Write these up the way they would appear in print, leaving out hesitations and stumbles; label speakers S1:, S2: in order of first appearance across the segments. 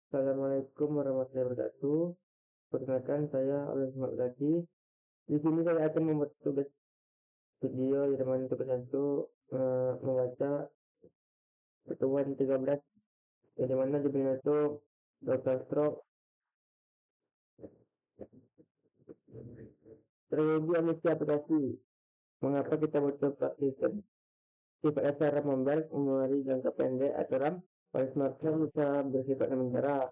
S1: Assalamualaikum warahmatullahi wabarakatuh. Perkenalkan saya Alif lagi. Di sini saya akan membuat tugas video di mana tugasnya itu membaca pertemuan 13 di mana judulnya itu Dr. Stroke Teknologi Amnesia Aplikasi. Mengapa kita butuh praktikum? Sifat dasar RAM mobile, memori jangka pendek atau RAM pada smartphone bisa bersifat sementara.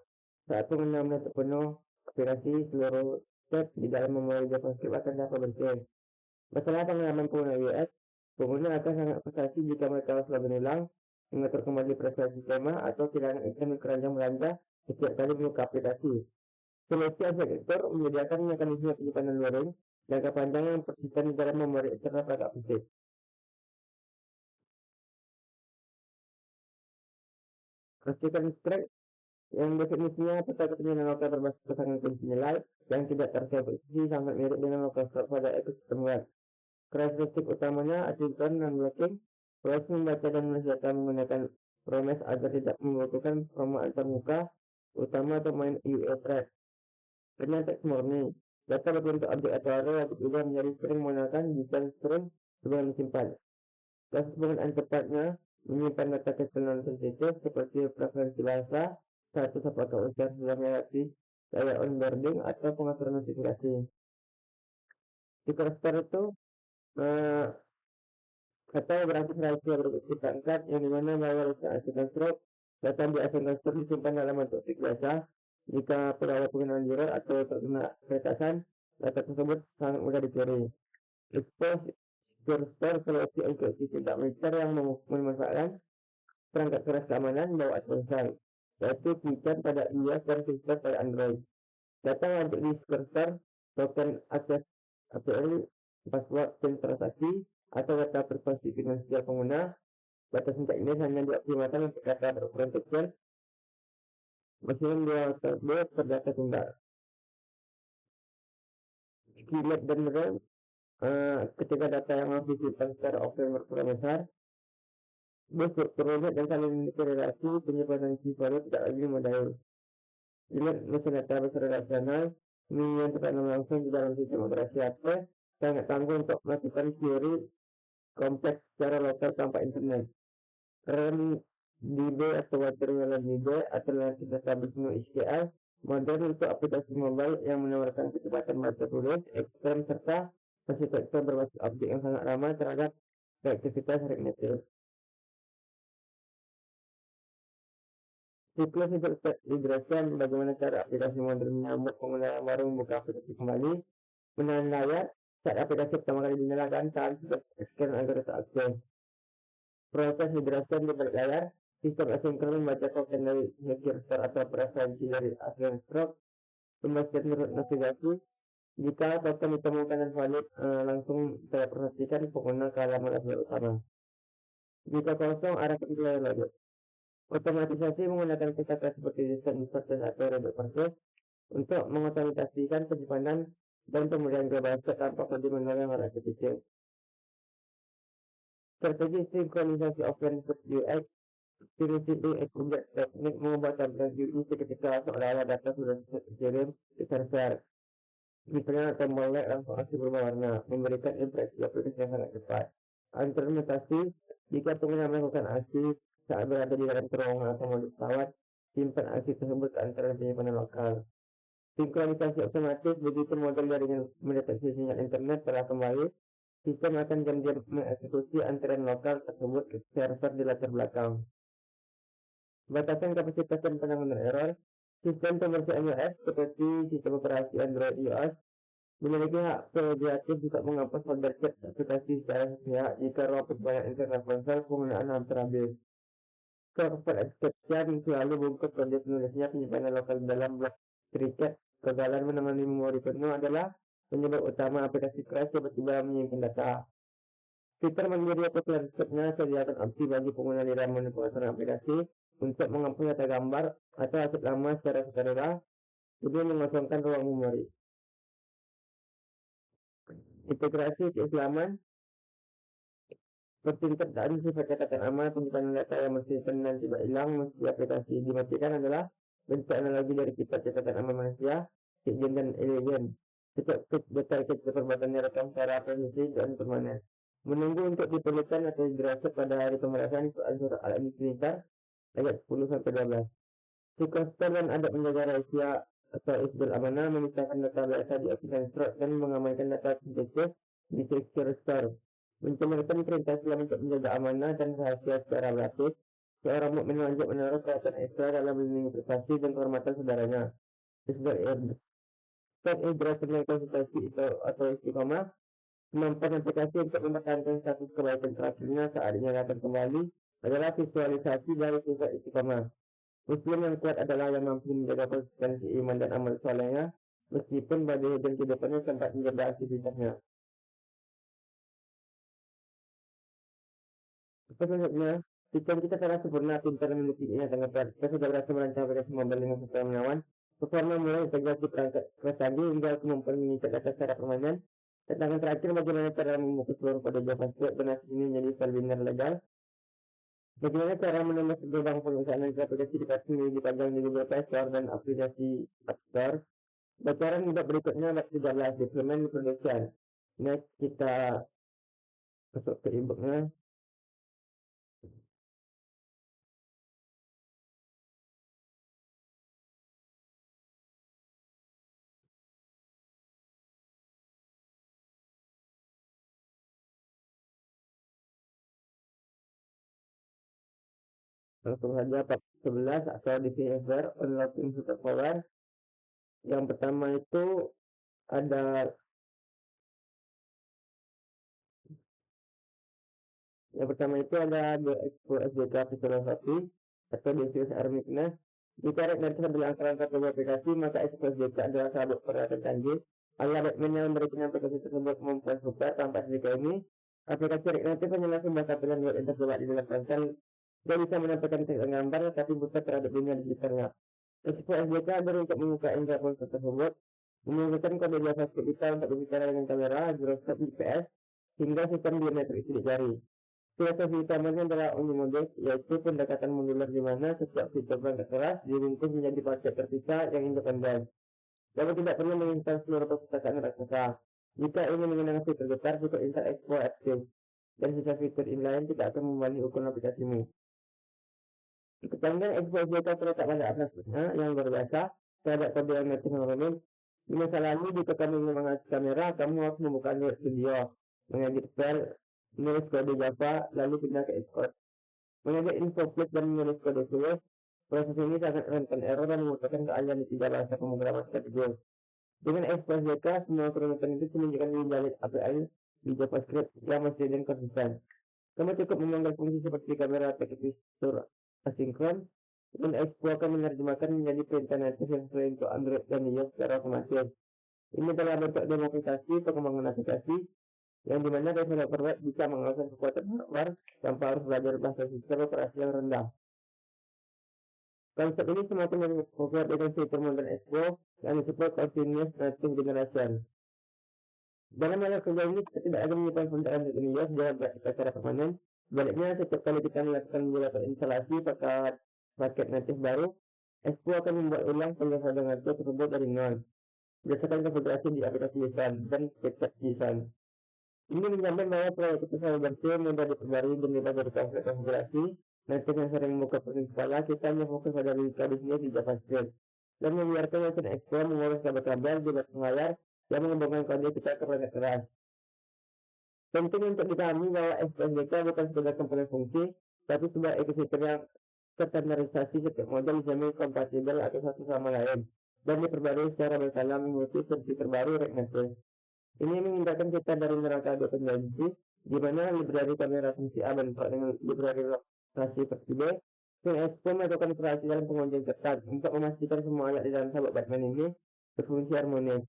S1: Saat penggunaan terpenuh, aplikasi seluruh tab di dalam memori JavaScript akan dapat bersih. Masalah pengalaman pengguna iOS, pengguna akan sangat frustasi jika mereka harus berulang mengatur kembali prestasi skema atau kehilangan item keranjang belanja setiap kali membuka aplikasi. Solusi arsitektur menyediakan mekanisme penyimpanan luring jangka panjang yang persisten di dalam memori eksternal pada aplikasi. Cross-check strike yang definisinya peta kepentingan lokal berbasis pasangan kunci nilai yang tidak terseparasi sangat mirip dengan lokal store pada ekosistem web. Karakteristik utamanya asynchron dan blocking. Proses membaca dan menulis data menggunakan promise agar tidak membutuhkan format antarmuka utama atau main UI thread. Dengan teks murni, data berbentuk objek atau array wajib juga menjadi string menggunakan desain string sebelum disimpan. Proses penggunaan tepatnya menyimpan data kecil non-sensitif seperti preferensi bahasa, status apakah usaha sudah melewati daya onboarding atau pengaturan notifikasi. Di cluster itu atau berarti rahasia berbentuk angkat yang dimana bahwa asynchronous stroke data di asynchronous stroke disimpan dalam bentuk teks biasa. Jika pegawai penggunaan zero atau terkena peretasan, data tersebut sangat mudah dicuri. Expose secure store solusi enkripsi tidak militer yang memanfaatkan perangkat keras keamanan bawaan ponsel, yaitu keychain pada iOS dan Fister pada Android. Data wajib di secure store, token akses API, password dan transaksi atau data privasi finansial pengguna. Batas singkat ini hanya dioptimalkan untuk data berukuran kecil, maksimum 2 KB per data tunggal. Keyless dan RAM, ketika data yang harus disimpan secara offline berukuran besar, berstruktur dan saling memiliki relasi penyimpanan key value tidak lagi memadai. Keyless mesin data berrelasional, yang tertanam langsung di dalam sistem operasi HP, sangat tangguh untuk melakukan query kompleks secara lokal tanpa internet. RAM DB atau Watermelon DB atau alternatif database NoSQL modern untuk aplikasi mobile yang menawarkan kecepatan baca tulis ekstrem serta arsitektur berbasis objek yang sangat ramah terhadap reaktivitas native. Siklus integration bagaimana cara aplikasi modern menyambut pengguna yang baru membuka aplikasi kembali, menahan layar saat aplikasi pertama kali dinyalakan saat scan agar terakses. Proses integration di balik layar, sistem asinkron membaca token dari secure store atau preferensi dari asynchronous stroke, memastikan navigasi. Jika token ditemukan dan valid, langsung saya perhatikan pengguna ke halaman website utama. Jika kosong, arahkan ke layar lagi. Otomatisasi menggunakan kata seperti desain inverted atau rebel process untuk mengotomatisasikan penyimpanan dan pemberian ke bahasa tanpa perlu menolak arah kecil. Strategi sinkronisasi offline seperti UX, Ciri-ciri objek teknik mengubah tampilan UI seketika seolah-olah data sudah dikirim ke server. Misalnya tombol like langsung aksi berubah warna, memberikan impresi aplikasi yang sangat cepat. Implementasi, jika pengguna melakukan aksi saat berada di dalam terowongan atau modul pesawat, simpan aksi tersebut ke antara penyimpanan lokal. Sinkronisasi otomatis, begitu model jaringan mendeteksi sinyal internet telah kembali, sistem akan diam-diam mengeksekusi antrean lokal tersebut ke server di latar belakang. Batasan kapasitas dan penanganan error. Sistem pembersihan iOS seperti sistem operasi Android iOS memiliki hak prerogatif untuk menghapus folder chat aplikasi secara sepihak jika ruang banyak internet ponsel penggunaan hampir habis. Cover exception selalu bungkus kode penulisnya penyimpanan lokal dalam blok stricat. Kegagalan menangani memori penuh adalah penyebab utama aplikasi crash tiba-tiba menyimpan data. Fitur menjadi populernya sediakan opsi bagi pengguna di dalam menu pengaturan aplikasi untuk menghapus data gambar atau aset lama secara sukarela demi mengosongkan ruang memori. Integrasi keislaman percintaan sifat catatan aman penyimpanan data yang mesti dan tidak hilang meski aplikasi dimatikan adalah bentuk analogi dari kitab catatan amal manusia, Kitjen dan Eleven. Setiap data keterbuatannya rekam secara presisi dan permanen. Menunggu untuk diperlukan atau dirasa pada hari pemerasan surah Al-Insyirah ayat 10 sampai 12. Sikostor dan adab menjaga rahasia atau isdil amanah memisahkan data biasa di aplikasi Stroke dan mengamankan data sensitif di Secure Store. Mencemarkan perintah Islam untuk menjaga amanah dan rahasia secara berlapis. Seorang mukmin wajib menaruh perhatian ekstra dalam melindungi privasi dan kehormatan saudaranya. Stok Idras dengan konsultasi atau istiqomah, kemampuan aplikasi untuk mempertahankan status kebaikan terakhirnya saat dinyatakan kembali adalah visualisasi dari sifat istiqomah. Muslim yang kuat adalah yang mampu menjaga konsistensi iman dan amal solehnya, meskipun badai dan kehidupannya sempat menjaga aktivitasnya. Selanjutnya, sistem kita telah sempurna, pintar memilikinya sangat berat. Kita sudah berhasil merancang aplikasi mobile dengan sistem menawan. Performa mulai integrasi perangkat canggih hingga kemampuan mengikat data secara permanen. Tantangan terakhir bagaimana cara memutus seluruh kode JavaScript dan hasil ini menjadi file biner legal. Bagaimana cara menambah gerbang pengusahaan aplikasi dipajang di Google Play Store dan aplikasi App Store. Bocoran berikutnya bab 13 deployment production. Next kita masuk ke e-booknya. Langsung saja bab 11 atau behavior unlocking superpower. Yang pertama itu ada the Expo SDK Filosofi atau Diffuse Armicness. Jika Rednet adalah angka-angka sebuah aplikasi, maka Expo SDK adalah sahabat peralatan canggih. Allah Redman yang memberikan aplikasi tersebut kemampuan super tanpa SDK ini. Aplikasi Rednet hanyalah sebuah tampilan web yang terbuat di dalam ponsel. Dia bisa menampilkan teks dan gambar, tapi bukan terhadap dunia digitalnya. Expo SDK adalah untuk membuka internet ponsel tersebut, menggunakan kode JavaScript kita untuk berbicara dengan kamera, gyroscope, GPS, hingga sistem biometrik sidik jari. Filosofi utamanya adalah omnimodus, yaitu pendekatan modular di mana setiap fitur perangkat keras diringkus menjadi paket terpisah yang independen. Namun tidak perlu menginstal seluruh perpustakaan raksasa. Jika ingin menggunakan fitur getar, cukup install Expo Active, dan sisa fitur inline tidak akan membebani ukuran aplikasimu. Kecanggihan Expo SDK terletak pada aplikasinya yang berbiasa terhadap kode yang native membangun. Di masa lalu, jika kamu ingin mengakses kamera, kamu harus membuka Android Studio, mengedit file, menulis kode Java, lalu pindah ke Xcode. Mengedit info flip dan menulis kode tulis, proses ini sangat rentan error dan membutuhkan keahlian di tiga bahasa pemrograman sekaligus. Dengan Expo SDK, semua kerumitan itu menunjukkan menjalin API di JavaScript yang masih dan konsisten. Kamu cukup memanggil fungsi seperti kamera, text fitur asinkron, dan Expo akan menerjemahkan menjadi perintah native yang sesuai untuk Android dan iOS secara otomatis. Ini adalah bentuk demokratisasi pengembangan aplikasi yang dimana developer web bisa menggunakan kekuatan hardware tanpa harus belajar bahasa sistem operasi yang rendah. Konsep ini semakin memperkuat dengan fitur modern Expo yang disebut continuous native generation. Dalam hal kerja ini, kita tidak akan menyimpan font Android dan iOS dalam secara permanen. Sebaliknya, setiap kali kita melakukan beberapa instalasi paket native baru, Expo akan membuat ulang penjelasan native tersebut dari nol, berdasarkan konfigurasi di aplikasi JSON dan script JSON. Ini menjamin bahwa proyek itu selalu bersih, mudah diperbarui dan bebas dari konfigurasi. Native yang sering membuka pusing kepala, kita hanya fokus pada bisnis di JavaScript dan membiarkan mesin Expo mengurus kabel-kabel di atas layar yang mengembangkan kode kita ke perangkat keras. Penting untuk dipahami bahwa Expo SDK bukan sekedar komponen fungsi, tapi sebuah ekosistem yang standarisasi setiap model dijamin kompatibel atau satu sama lain dan diperbarui secara berkala mengikuti versi terbaru React. Ini menghindarkan kita dari neraka dependensi, di mana library kamera fungsi A bentrok dengan library lokasi versi B. Dan Expo melakukan operasi dalam pengujian ketat untuk memastikan semua alat di dalam sabuk Batman ini berfungsi harmonis.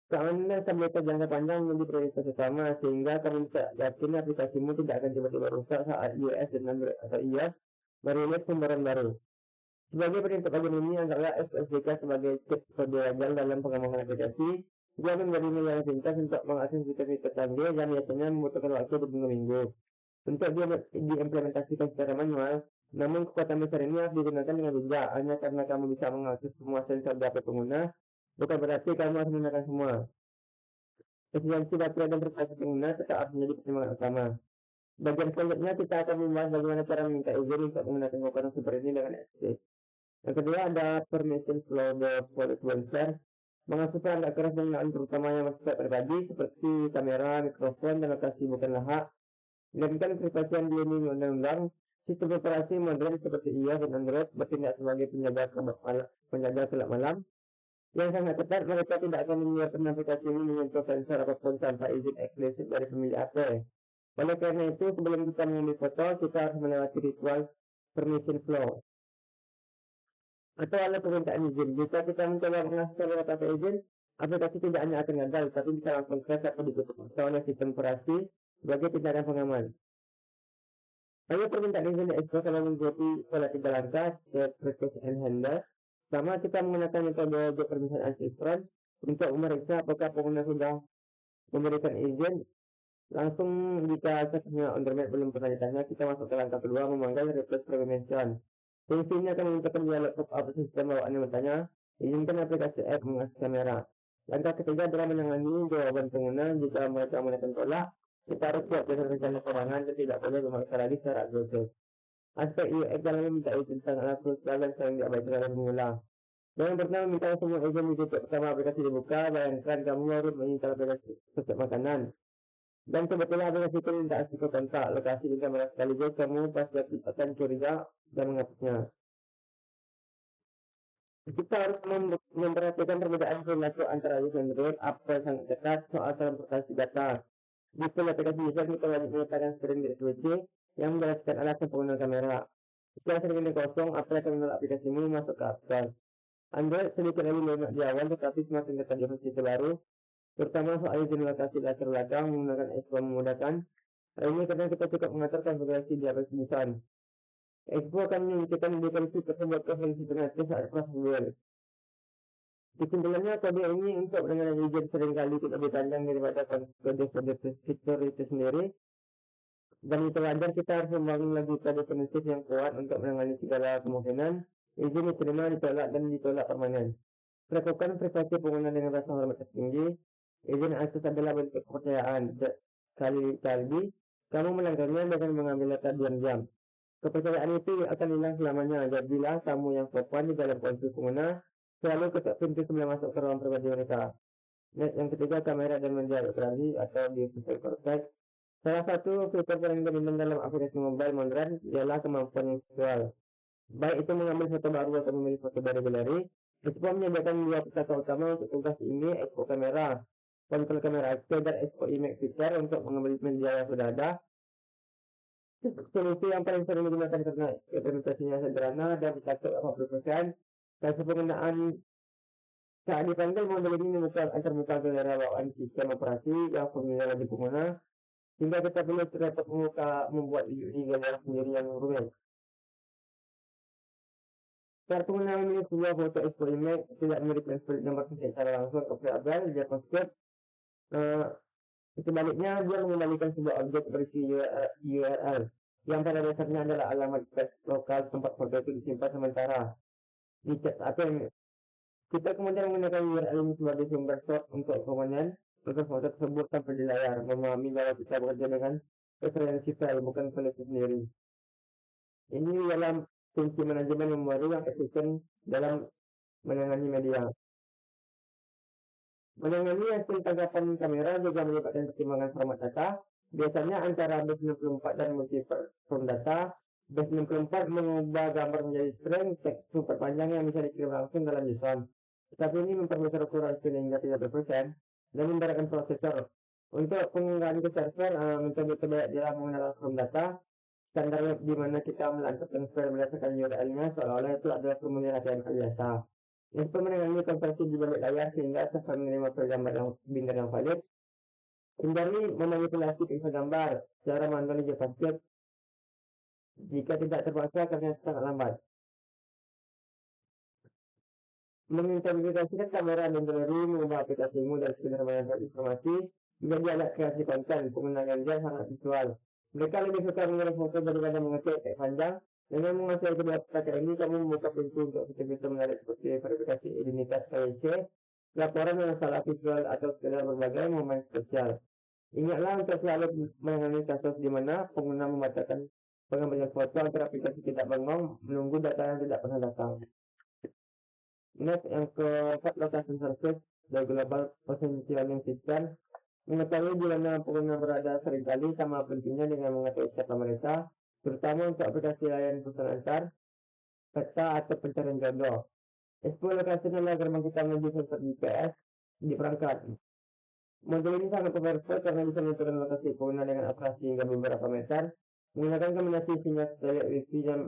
S1: Keamanan dan stabilitas jangka panjang menjadi prioritas utama, sehingga kami bisa yakin aplikasimu tidak akan tiba-tiba rusak saat iOS dan Android atau iOS merilis pembaruan baru. Sebagai perintah bagian ini, anggaplah SDK sebagai chip kode legal dalam pengembangan aplikasi. Dia menjadi nilai pintas untuk mengakses fitur-fitur canggih yang biasanya membutuhkan waktu berminggu-minggu. Untuk dia diimplementasikan secara manual, Namun kekuatan besar ini harus digunakan dengan bijak. Hanya karena kamu bisa mengakses semua sensor di HP pengguna, bukan berarti kamu harus menggunakan semua. Efisiensi baterai dan privasi pengguna tetap harus menjadi pertimbangan utama. Bagian selanjutnya kita akan membahas bagaimana cara meminta izin untuk menggunakan kekuatan super ini dengan efektif. Yang kedua ada permission flow sequencer, mengatur perangkat keras penggunaan terutama yang bersifat pribadi seperti kamera, mikrofon, dan lokasi bukanlah hak. Dilakukan privasi yang dilindungi undang-undang. Sistem operasi modern seperti iOS dan Android bertindak sebagai penjaga gelap malam. Yang sangat ketat, mereka tidak akan menyiapkan aplikasi ini menyentuh sensor apapun tanpa izin eksplisit dari pemilik HP. Oleh karena itu, sebelum kita mengambil foto, kita harus melewati ritual permission flow atau alat permintaan izin. Jika kita mencoba mengakses lewat tanpa izin, aplikasi tidak hanya akan gagal, tapi bisa langsung crash atau ditutup oleh sistem operasi sebagai tindakan pengaman. Hanya permintaan izin diekspos selama mengikuti pola 3 langkah, set, request, and handle. Sama kita menggunakan metode get permission ancestral untuk memeriksa apakah pengguna sudah memberikan izin. Langsung jika aksesnya on-demand belum pernah ditanya, kita masuk ke langkah kedua, memanggil request permission. Fungsinya akan menciptakan dialog pop-up sistem bawaan yang bertanya, izinkan aplikasi app mengakses kamera. Langkah ketiga adalah menangani jawaban pengguna. Jika mereka menekan tolak, kita harus buat dengan rencana serangan dan tidak boleh memaksa lagi secara agresif. Aspek UX dalam meminta izin sangatlah krusial dan sering diabaikan oleh pengguna. Yang pertama, minta semua izin ditutup pertama aplikasi dibuka. Bayangkan kamu baru menginstall aplikasi setiap makanan. Dan kebetulan aplikasi itu minta aktif kontak lokasi dan kamera sekaligus, kamu pasti akan curiga dan menghapusnya. Kita harus memperhatikan perbedaan perilaku antara iOS dan Android. Apple sangat dekat soal transportasi data. Di aplikasi user kita wajib menyertakan screen di switch yang menjelaskan alasan penggunaan kamera. Jika screen ini kosong, Apple akan menolak aplikasimu masuk ke App Store. Android sedikit lebih lunak di awal, tetapi semakin dekat di versi terbaru, terutama soal izin lokasi latar belakang menggunakan Expo memudahkan. Hal ini karena kita cukup mengatur konfigurasi di aplikasi pesan. Expo akan menunjukkan definisi tersebut ke fungsi alternatif saat proses build. Kesimpulannya, kode ini untuk dengan izin seringkali tidak lebih panjang daripada kode fitur itu sendiri. Dan itu wajar, kita harus membangun lagi kode definitif yang kuat untuk menangani segala kemungkinan. Izin diterima, ditolak, dan ditolak permanen. Lakukan privasi pengguna dengan rasa hormat tertinggi. Izin akses adalah bentuk kepercayaan. Kali-kali kamu melanggarnya dengan mengambil data diam-diam. Kepercayaan itu akan hilang selamanya. Jadilah kamu yang sopan di dalam konsumsi pengguna. Selalu ketuk pintu sebelum masuk ke ruang pribadi mereka. Yang ketiga, kamera dan media operasi atau visual cortex. Salah satu fitur paling dominan dalam aplikasi mobile modern ialah kemampuan visual. Baik itu mengambil foto baru atau memilih foto dari galeri. Expo menyediakan dua petaka utama untuk tugas ini, Expo kamera, kontrol kamera XP, dan Expo image feature untuk mengambil media yang sudah ada. Solusi yang paling sering digunakan karena implementasinya sederhana dan mencakup 80%. Dan penggunaan saat dipanggil, model ini antarmuka kamera bawaan sistem operasi yang familiar di pengguna, hingga kita perlu repot membuat UI gambar sendiri yang rumit. Saat pengguna memilih sebuah foto Expo image, tidak memberikan split nomor secara langsung ke variabel JavaScript. Sebaliknya, dia mengembalikan sebuah objek berisi URL yang pada dasarnya adalah alamat teks lokal tempat foto itu disimpan sementara di chat APM. Kita kemudian menggunakan URL ini sebagai sumber source untuk komponen untuk foto tersebut sampai di layar, memahami bahwa kita bekerja dengan referensi file, bukan file itu sendiri. Ini dalam fungsi manajemen memori yang efisien dalam menangani media. Menangani hasil tangkapan kamera juga melibatkan pertimbangan format data. Biasanya antara base64 dan multi-form data. Base64 mengubah gambar menjadi string, teks super panjang yang bisa dikirim langsung dalam JSON. Tetapi ini memperbesar ukuran screen hingga 30% dan memberatkan prosesor. Untuk penggunaan ke server, mencoba terbaik dalam mengenal form data. Standar di mana kita melakukan file berdasarkan URL-nya seolah-olah itu adalah formulir HTML biasa. Yang menangani konversi di balik layar sehingga server menerima file gambar yang binder yang valid. Hindari memanipulasi pixel gambar secara manual di JavaScript jika tidak terpaksa karena sangat lambat. Mengintegrasikan kamera dan galeri, mengubah aplikasimu dari sekedar menyampaikan informasi menjadi alat kreasi konten. Penggunaan dia sangat visual. Mereka lebih suka mengirim foto daripada mengetik teks panjang. Dengan menguasai kedua kata ini, kamu membuka pintu untuk fitur-fitur menarik seperti verifikasi identitas KYC, laporan yang salah visual atau sekedar berbagai momen spesial. Ingatlah untuk selalu menangani kasus di mana pengguna membatalkan pengambilan foto antara aplikasi tidak bengong menunggu data yang tidak pernah datang. Next, yang keempat, location service dari Global Positioning System. Mengetahui di mana pengguna berada seringkali sama pentingnya dengan mengetahui siapa mereka, terutama untuk aplikasi layanan pesan antar, peta atau pencarian jodoh. Explore lokasi adalah gerbang kita menuju sensor GPS di perangkat. Modul ini sangat powerful karena bisa menentukan lokasi pengguna dengan akurasi hingga beberapa meter, menggunakan kombinasi sinyal satelit Wi-Fi dan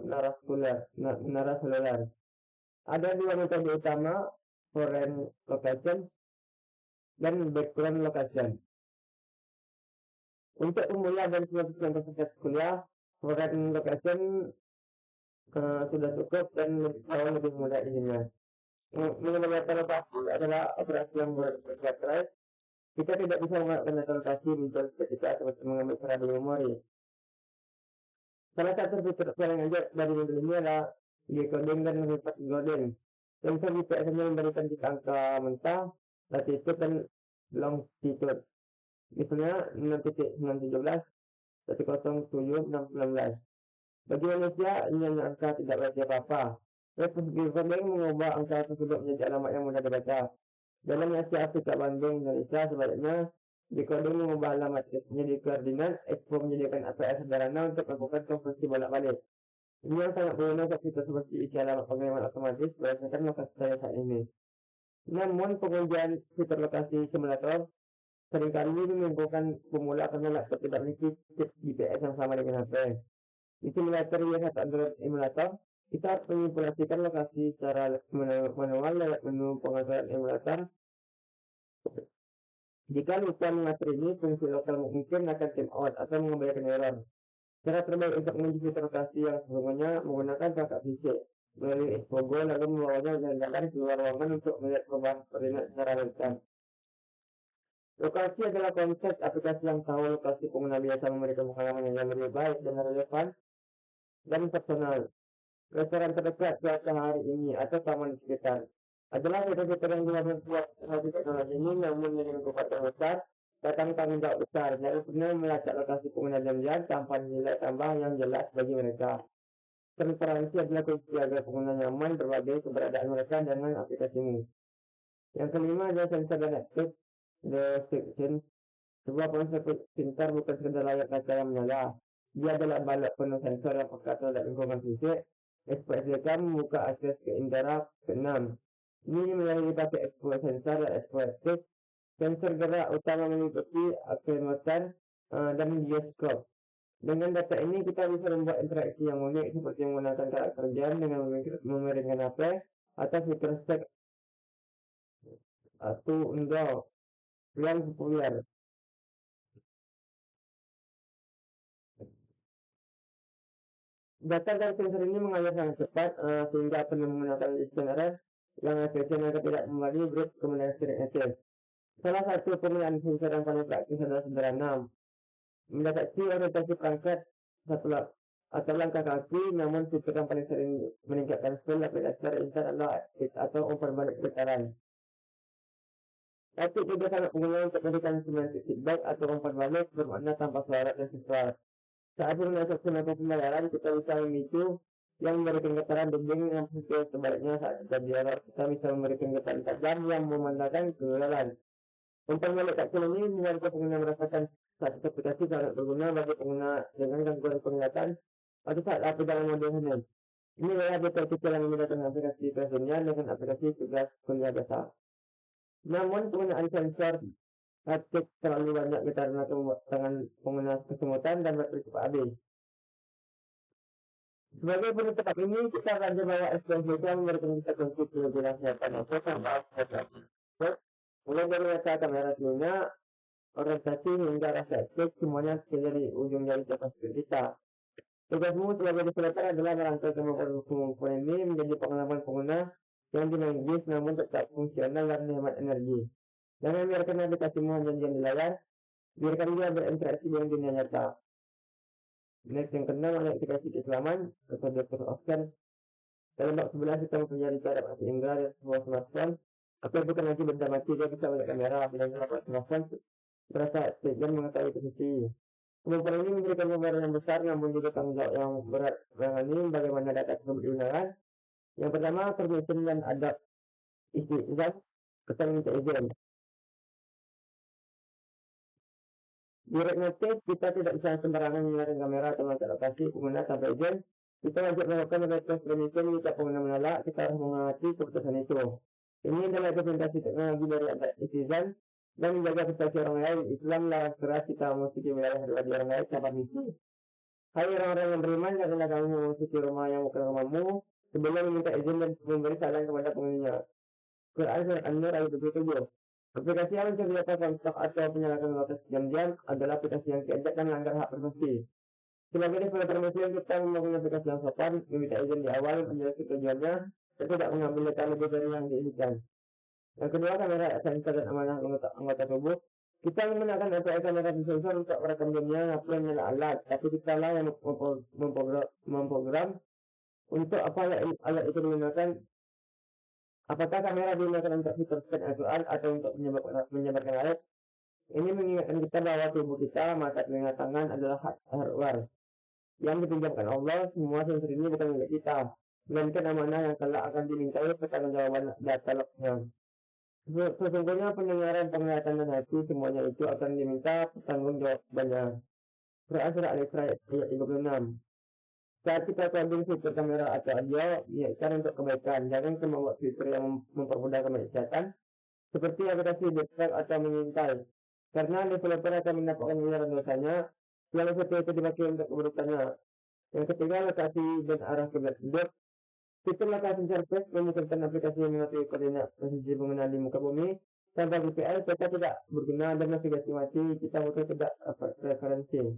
S1: menara seluler. Ada dua metode utama, foreign location dan background location. Untuk pemula dan semua proses kuliah, foreign location sudah cukup dan lebih mudah izinnya. Mengenai lokasi adalah operasi yang berat. Kita tidak bisa menggunakan data lokasi muncul ketika seperti mengambil secara di memori. Salah satu fitur paling aja dari modul ini adalah decoding dan reverse decoding. Sensor GPS hanya memberikan tiga angka mentah, latitude dan longitude. Misalnya 6.917, 107.619. Bagi manusia, ini hanya angka tidak berarti apa-apa. Reverse decoding mengubah angka tersebut menjadi alamat yang mudah dibaca. Dalam Asia Afrika Bandung Indonesia, sebaliknya decoding mengubah alamat menjadi koordinat, Expo menjadikan APS sederhana untuk melakukan konversi bolak-balik. Ini yang sangat berguna untuk kita seperti isi alamat pengiriman otomatis berdasarkan lokasi saya saat ini. Namun pengujian fitur lokasi simulator seringkali menimbulkan pemula karena laptop tidak memiliki chip GPS yang sama dengan HP. Di simulator IS1 Android emulator, kita menyimpulasikan lokasi secara manual lewat menu pengaturan emulator. Jika lupa mengatur ini, fungsi lokal mungkin akan timeout atau mengembalikan error. Cara terbaik untuk menguji fitur lokasi yang sesungguhnya menggunakan perangkat fisik melalui Expogo lalu membawanya jalan-jalan keluar ruangan untuk melihat perubahan koordinat secara real-time. Lokasi adalah konsep aplikasi yang tahu lokasi pengguna biasa memberikan pengalaman yang lebih baik dan relevan dan personal. Restoran terdekat cuaca hari ini atau taman di sekitar adalah fitur-fitur yang dibuat teknologi ini, namun dengan kekuatan besar datang tanggung jawab besar. Jadi benar melacak lokasi pengguna jam-jam tanpa nilai tambah yang jelas bagi mereka. Transparansi adalah kunci agar pengguna nyaman berbagai keberadaan mereka dengan aplikasimu. Yang kelima adalah sensor dan active detection. Sebuah ponsel pintar bukan sekedar layar kaca yang menyala. Dia adalah balok penuh sensor yang peka terhadap lingkungan fisik. SPSDK membuka akses ke indera ke-6. Ini melalui pakai expo sensor dan expo active. Sensor gerak utama mengikuti akselerator dan gyroscope. Dengan data ini kita bisa membuat interaksi yang unik seperti menggunakan karakter jam dengan memiringkan HP atau fitur stack atau undo yang populer. Data dari sensor ini mengalir sangat cepat sehingga perlu menggunakan listener yang efisien agar tidak kembali grup komunikasi reaktif. Salah satu penggunaan sensor yang paling praktis adalah sederhana, mendeteksi orientasi perangkat atau langkah kaki, namun fitur yang paling sering meningkatkan skill aplikasi inter adalah atau umpan balik putaran. Tapi juga sangat menggunakan untuk memberikan semantik feedback atau umpan balik bermakna tanpa suara dan visual. Saat menggunakan semantik pembayaran, kita bisa memicu yang memberikan getaran dinding yang positif. Sebaliknya saat kita dialog, kita bisa memberikan getaran tajam yang memandangkan kegagalan. Umpan balik kecil ini membantu pengguna merasakan satu aplikasi sangat berguna bagi pengguna dengan gangguan penglihatan atau saat dalam mode hening. Ini adalah detail kecil yang membedakan aplikasi personnya dengan aplikasi tugas kuliah biasa. Namun penggunaan sensor haptik terlalu banyak getaran atau tangan pengguna kesemutan dan baterai cepat habis. Sebagai penutup ini, kita akan coba SPSDK memberikan kita kunci kelebihan kesehatan atau tanpa aplikasi. Mulai dari rasa kamera sebelumnya, orientasi hingga rasa aktif, semuanya dari ujung jari ke atas kita. Tugasmu sebagai developer adalah merangkai kemampuan ini menjadi pengalaman pengguna yang dinamis namun tetap fungsional dan hemat energi. Jangan biarkan aplikasimu hanya di layar, biarkan dia berinteraksi dengan dunia nyata. Next yang keenam adalah aplikasi keislaman atau Dr. Oscar. Dalam bab 11 kita mempelajari cara mengakses indera dan sebuah smartphone. Apa bukan lagi benda mati, dia bisa melihat kamera dan dapat smartphone berasa dan mengetahui posisi. Kemampuan ini memberikan gambaran yang besar namun juga tanggung jawab yang berat menangani bagaimana data tersebut digunakan. Yang pertama, permission dan adab istizan, kita minta izin. Di red notice, kita tidak bisa sembarangan menggunakan kamera atau mengangkat lokasi pengguna tanpa izin. Kita wajib melakukan request permission jika pengguna menolak, kita harus menghormati keputusan itu. Ini adalah implementasi teknologi dari adab istizan dan menjaga privasi orang lain. Islam melarang keras kita memasuki wilayah pribadi orang lain tanpa misi. Hai orang-orang yang beriman, janganlah kamu memasuki rumah yang bukan rumahmu sebelum meminta izin dan memberi salam kepada penghuninya. Quran Surat An-Nur ayat 27. Aplikasi yang mencurigakan kontak atau penyalahgunaan waktu jam-jam adalah aplikasi yang tidak dan melanggar hak privasi. Sebagai developer muslim, kita membangun aplikasi yang sopan, meminta izin di awal, menjelaskan tujuannya, dan tidak mengambil data lebih dari yang diinginkan. Yang kedua, kamera sensor dan amanah anggota tubuh. Kita menggunakan API kamera sensor untuk merekam dunia apa yang alat, tapi kita lah yang memprogram untuk apa alat itu digunakan. Apakah kamera digunakan untuk fitur scan Al-Quran atau untuk menyebarkan ayat? Ini mengingatkan kita bahwa tubuh kita, mata, telinga, tangan adalah hardware yang dipinjamkan Allah. Semua sensor ini bukan milik kita, melainkan amanah yang kelak akan dimintai pertanggungjawaban data lognya. Sesungguhnya pendengaran, penglihatan dan hati semuanya itu akan diminta pertanggungjawabannya. Quran Surah Al-Isra ayat 36. Saat kita coding fitur kamera atau audio, niatkan untuk kebaikan. Jangan cuma membuat fitur yang mempermudah kemaksiatan, seperti aplikasi distract atau mengintai. Karena developer akan mendapatkan miliaran dosanya, lalu fitur itu dipakai untuk keburukannya. Yang ketiga, lokasi dan arah kiblat hidup. Fitur lokasi surface memungkinkan aplikasi yang mengetahui koordinat posisi pengguna di muka bumi. Tanpa GPS, kita tidak berguna dan navigasi mati, kita butuh tidak referensi.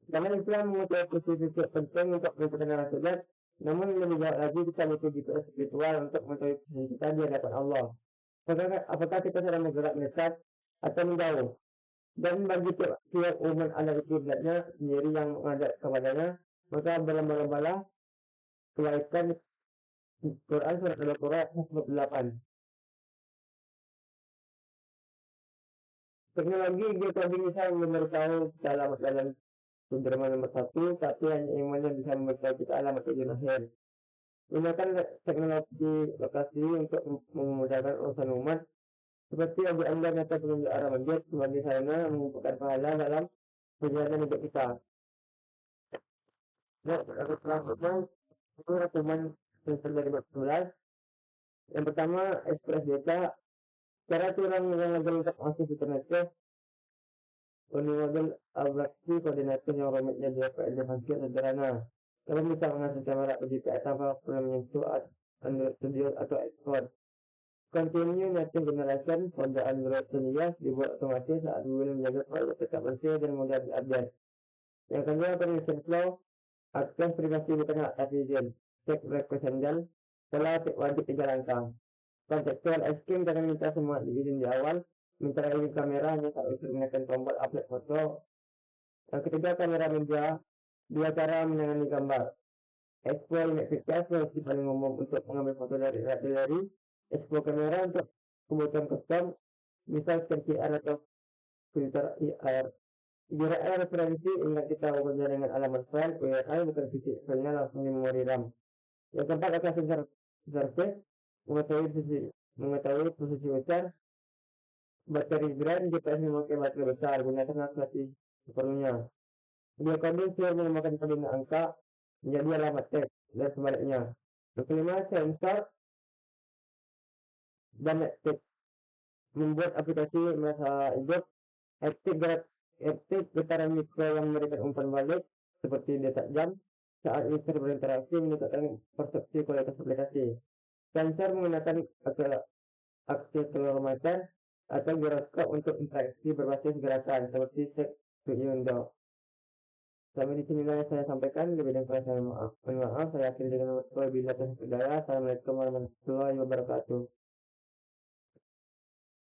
S1: Dalam Islam mengetahui posisi penting untuk mengikuti arah kiblat, namun lebih jauh lagi kita butuh GPS spiritual untuk mengetahui posisi kita di hadapan Allah. Apakah kita sedang bergerak mendekat atau menjauh? Dan bagi tiap umat ada kiblatnya sendiri yang menghadap kepadanya, maka berlomba-lombalah kebaikan. Quran Surat Al-Baqarah 48. Teknologi geocoding bisa memberitahu kita alamat dalam Sudirman nomor 1, tapi hanya iman yang bisa memberitahu kita alamat tujuan akhir. Gunakan teknologi lokasi untuk memudahkan urusan umat, seperti bagi Anda kata penunjuk arah masjid sebagai sarana mengumpulkan pahala dalam perjalanan hidup kita. Nah, selanjutnya itu rekaman sensor dari bab 11. Yang pertama, Express Data. Cara curang yang untuk masuk internet. Model abraksi koordinator yang rumitnya dia hampir sederhana. Kalian bisa mengakses kamera GPS tanpa perlu menyentuh Android Studio atau Xcode. Continue Netting Generation pada Android Studio dibuat otomatis saat Google menjaga proyek tetap bersih dan mudah diupdate. Yang kedua, permission flow. Akses privasi bukan hak tapi izin. Cek request handle. Pola wajib 3 langkah. Contextual asking, jangan minta semua izin di awal. Minta izin kamera hanya saat usul menekan tombol upload foto. Yang ketiga, kamera media. 2 cara menangani gambar. Explore image pictures, solusi paling umum untuk mengambil foto dari galeri. Explore kamera untuk kebutuhan custom, misal scan QR atau filter IR. URL referensi, ingat kita bekerja dengan alamat file. URL bukan fisik filenya langsung di memori RAM. Yang keempat, akses surface, mengetahui posisi besar. Baterai brand, GPS memakai baterai besar, gunakan aplikasi sepenuhnya. Dia kode share menggunakan kode angka menjadi alamat teks dan sebaliknya. Yang kelima, sensor dan teks membuat aplikasi masa hidup. Aktif getaran mikro yang memberikan umpan balik seperti detak jam saat user berinteraksi meningkatkan persepsi kualitas aplikasi. Sensor menggunakan akselerometer atau giroskop untuk interaksi berbasis gerakan seperti set to window. Sampai di sini yang saya sampaikan. Lebih dan kurang saya maaf. Saya akhiri dengan wabillahi taufiq wal hidayah. Assalamualaikum warahmatullahi wabarakatuh.